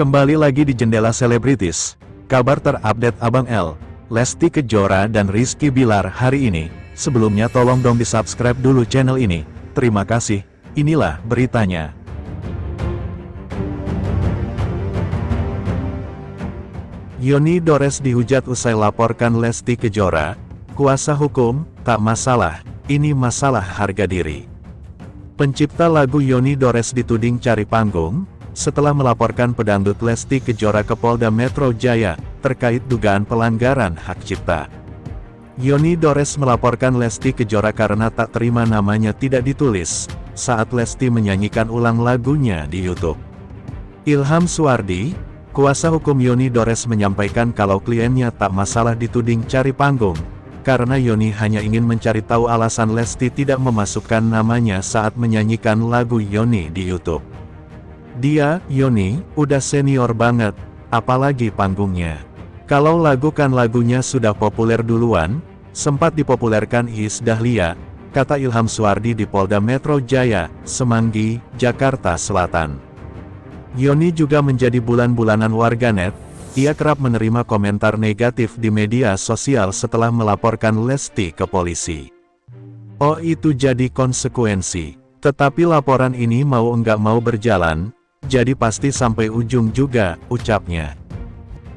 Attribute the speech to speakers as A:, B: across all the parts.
A: Kembali lagi di Jendela Selebritis, kabar terupdate Abang L, Lesti Kejora dan Rizky Bilar hari ini. Sebelumnya tolong dong di subscribe dulu channel ini, terima kasih. Inilah beritanya. Yoni Dores dihujat usai laporkan Lesti Kejora. Kuasa hukum, tak masalah, ini masalah harga diri. Pencipta lagu Yoni Dores dituding cari panggung, setelah melaporkan pedangdut Lesti Kejora ke Polda Metro Jaya, terkait dugaan pelanggaran hak cipta. Yoni Dores melaporkan Lesti Kejora karena tak terima namanya tidak ditulis, saat Lesti menyanyikan ulang lagunya di YouTube. Ilham Suwardi, kuasa hukum Yoni Dores menyampaikan kalau kliennya tak masalah dituding cari panggung, karena Yoni hanya ingin mencari tahu alasan Lesti tidak memasukkan namanya saat menyanyikan lagu Yoni di YouTube. Dia, Yoni, udah senior banget, apalagi panggungnya. Kalau lagu kan lagunya sudah populer duluan, sempat dipopulerkan Iis Dahlia, kata Ilham Suwardi di Polda Metro Jaya, Semanggi, Jakarta Selatan. Yoni juga menjadi bulan-bulanan warganet. Ia kerap menerima komentar negatif di media sosial setelah melaporkan Lesti ke polisi. Oh, itu jadi konsekuensi. Tetapi laporan ini mau enggak mau berjalan, jadi pasti sampai ujung juga, ucapnya.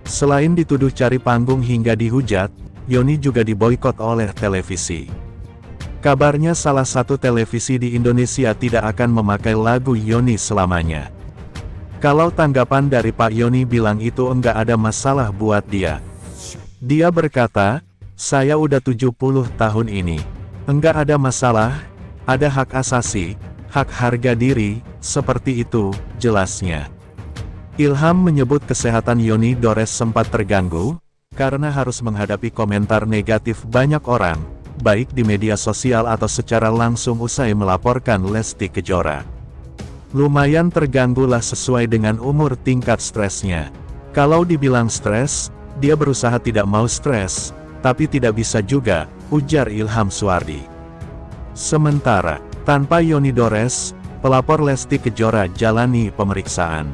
A: Selain dituduh cari panggung hingga dihujat, Yoni juga diboikot oleh televisi. Kabarnya salah satu televisi di Indonesia tidak akan memakai lagu Yoni selamanya. Kalau tanggapan dari Pak Yoni bilang itu enggak ada masalah buat dia. Dia berkata, saya udah 70 tahun ini. Enggak ada masalah, ada hak asasi, hak harga diri, seperti itu, jelasnya. Ilham menyebut kesehatan Yoni Dores sempat terganggu, karena harus menghadapi komentar negatif banyak orang, baik di media sosial atau secara langsung usai melaporkan Lesti Kejora. Lumayan terganggulah sesuai dengan umur tingkat stresnya. Kalau dibilang stres, dia berusaha tidak mau stres, tapi tidak bisa juga, ujar Ilham Suwardi. Sementara, tanpa Yoni Dores, pelapor Lesti Kejora jalani pemeriksaan.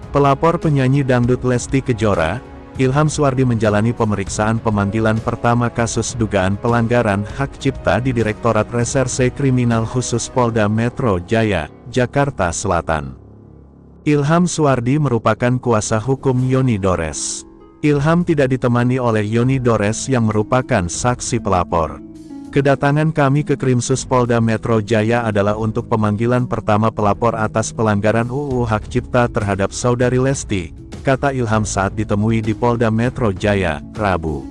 A: Pelapor penyanyi dangdut Lesti Kejora, Ilham Suwardi menjalani pemeriksaan pemanggilan pertama kasus dugaan pelanggaran hak cipta di Direktorat Reserse Kriminal Khusus Polda Metro Jaya, Jakarta Selatan. Ilham Suwardi merupakan kuasa hukum Yoni Dores. Ilham tidak ditemani oleh Yoni Dores yang merupakan saksi pelapor. Kedatangan kami ke Krimsus Polda Metro Jaya adalah untuk pemanggilan pertama pelapor atas pelanggaran UU Hak Cipta terhadap saudari Lesti, kata Ilham saat ditemui di Polda Metro Jaya, Rabu.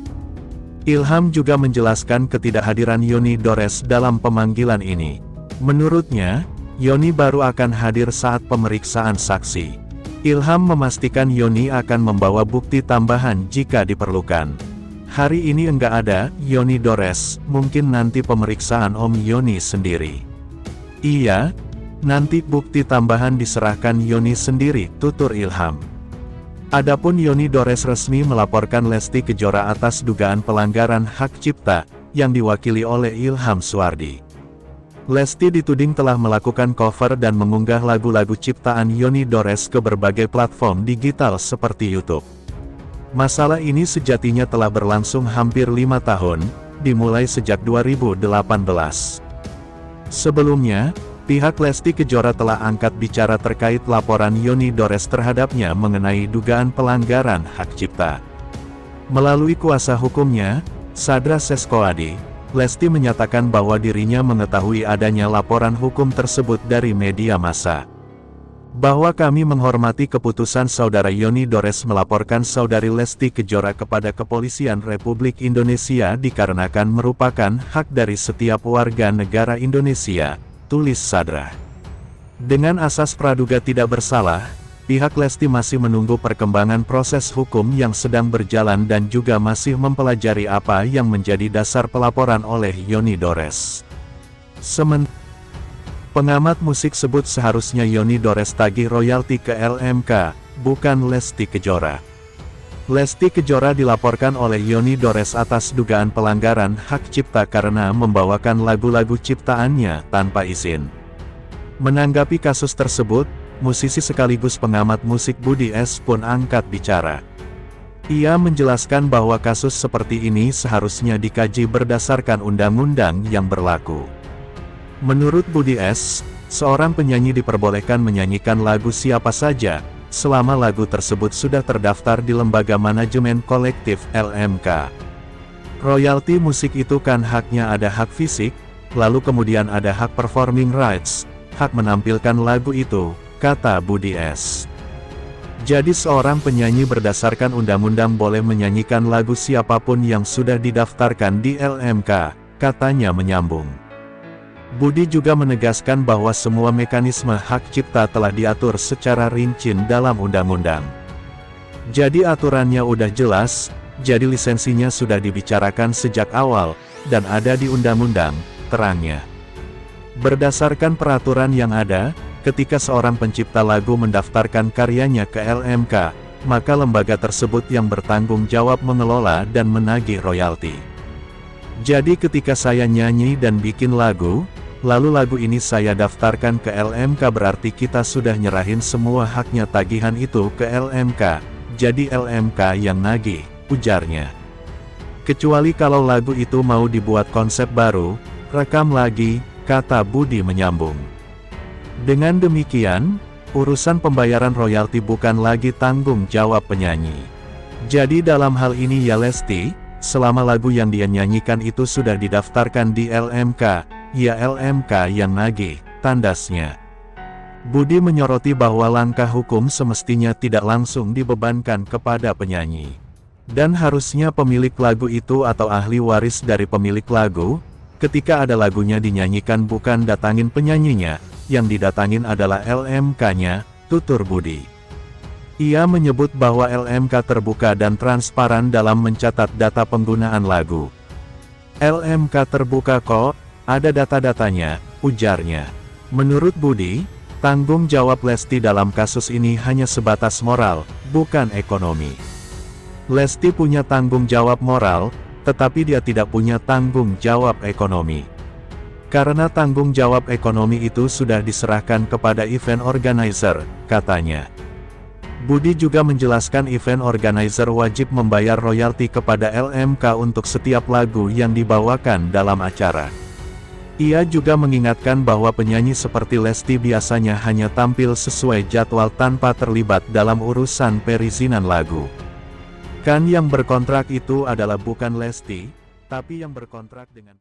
A: Ilham juga menjelaskan ketidakhadiran Yoni Dores dalam pemanggilan ini. Menurutnya, Yoni baru akan hadir saat pemeriksaan saksi. Ilham memastikan Yoni akan membawa bukti tambahan jika diperlukan. Hari ini enggak ada Yoni Dores, mungkin nanti pemeriksaan Om Yoni sendiri. Iya, nanti bukti tambahan diserahkan Yoni sendiri, tutur Ilham. Adapun Yoni Dores resmi melaporkan Lesti Kejora atas dugaan pelanggaran hak cipta, yang diwakili oleh Ilham Suwardi. Lesti dituding telah melakukan cover dan mengunggah lagu-lagu ciptaan Yoni Dores ke berbagai platform digital seperti YouTube. Masalah ini sejatinya telah berlangsung hampir 5 tahun, dimulai sejak 2018. Sebelumnya, pihak Lesti Kejora telah angkat bicara terkait laporan Yoni Dores terhadapnya mengenai dugaan pelanggaran hak cipta. Melalui kuasa hukumnya, Sadra Seskoadi, Lesti menyatakan bahwa dirinya mengetahui adanya laporan hukum tersebut dari media massa. Bahwa kami menghormati keputusan saudara Yoni Dores melaporkan saudari Lesti Kejora kepada Kepolisian Republik Indonesia dikarenakan merupakan hak dari setiap warga negara Indonesia, tulis Sadra. Dengan asas praduga tidak bersalah, pihak Lesti masih menunggu perkembangan proses hukum yang sedang berjalan dan juga masih mempelajari apa yang menjadi dasar pelaporan oleh Yoni Dores. Pengamat musik sebut seharusnya Yoni Dores tagih royalti ke LMK, bukan Lesti Kejora. Lesti Kejora dilaporkan oleh Yoni Dores atas dugaan pelanggaran hak cipta karena membawakan lagu-lagu ciptaannya tanpa izin. Menanggapi kasus tersebut, musisi sekaligus pengamat musik Budi S. pun angkat bicara. Ia menjelaskan bahwa kasus seperti ini seharusnya dikaji berdasarkan undang-undang yang berlaku. Menurut Budi S., seorang penyanyi diperbolehkan menyanyikan lagu siapa saja, selama lagu tersebut sudah terdaftar di Lembaga Manajemen Kolektif (LMK). Royalti musik itu kan haknya ada hak fisik, lalu kemudian ada hak performing rights, hak menampilkan lagu itu, kata Budi S. Jadi seorang penyanyi berdasarkan undang-undang boleh menyanyikan lagu siapapun yang sudah didaftarkan di LMK, katanya menyambung. Budi juga menegaskan bahwa semua mekanisme hak cipta telah diatur secara rinci dalam undang-undang. Jadi aturannya udah jelas, jadi lisensinya sudah dibicarakan sejak awal, dan ada di undang-undang, terangnya. Berdasarkan peraturan yang ada, ketika seorang pencipta lagu mendaftarkan karyanya ke LMK, maka lembaga tersebut yang bertanggung jawab mengelola dan menagih royalti. Jadi ketika saya nyanyi dan bikin lagu, lalu lagu ini saya daftarkan ke LMK berarti kita sudah nyerahin semua haknya tagihan itu ke LMK, jadi LMK yang nagih, ujarnya. Kecuali kalau lagu itu mau dibuat konsep baru, rekam lagi, kata Budi menyambung. Dengan demikian, urusan pembayaran royalti bukan lagi tanggung jawab penyanyi. Jadi dalam hal ini ya Lesti, selama lagu yang dia nyanyikan itu sudah didaftarkan di LMK, ya LMK yang nagih, tandasnya. Budi menyoroti bahwa langkah hukum semestinya tidak langsung dibebankan kepada penyanyi. Dan harusnya pemilik lagu itu atau ahli waris dari pemilik lagu, ketika ada lagunya dinyanyikan bukan datangin penyanyinya, yang didatangin adalah LMK-nya, tutur Budi. Ia menyebut bahwa LMK terbuka dan transparan dalam mencatat data penggunaan lagu. LMK terbuka kok, ada data-datanya, ujarnya. Menurut Budi, tanggung jawab Lesti dalam kasus ini hanya sebatas moral, bukan ekonomi. Lesti punya tanggung jawab moral, tetapi dia tidak punya tanggung jawab ekonomi. Karena tanggung jawab ekonomi itu sudah diserahkan kepada event organizer, katanya. Budi juga menjelaskan event organizer wajib membayar royalti kepada LMK untuk setiap lagu yang dibawakan dalam acara. Ia juga mengingatkan bahwa penyanyi seperti Lesti biasanya hanya tampil sesuai jadwal tanpa terlibat dalam urusan perizinan lagu. Kan yang berkontrak itu adalah bukan Lesti, tapi yang berkontrak dengan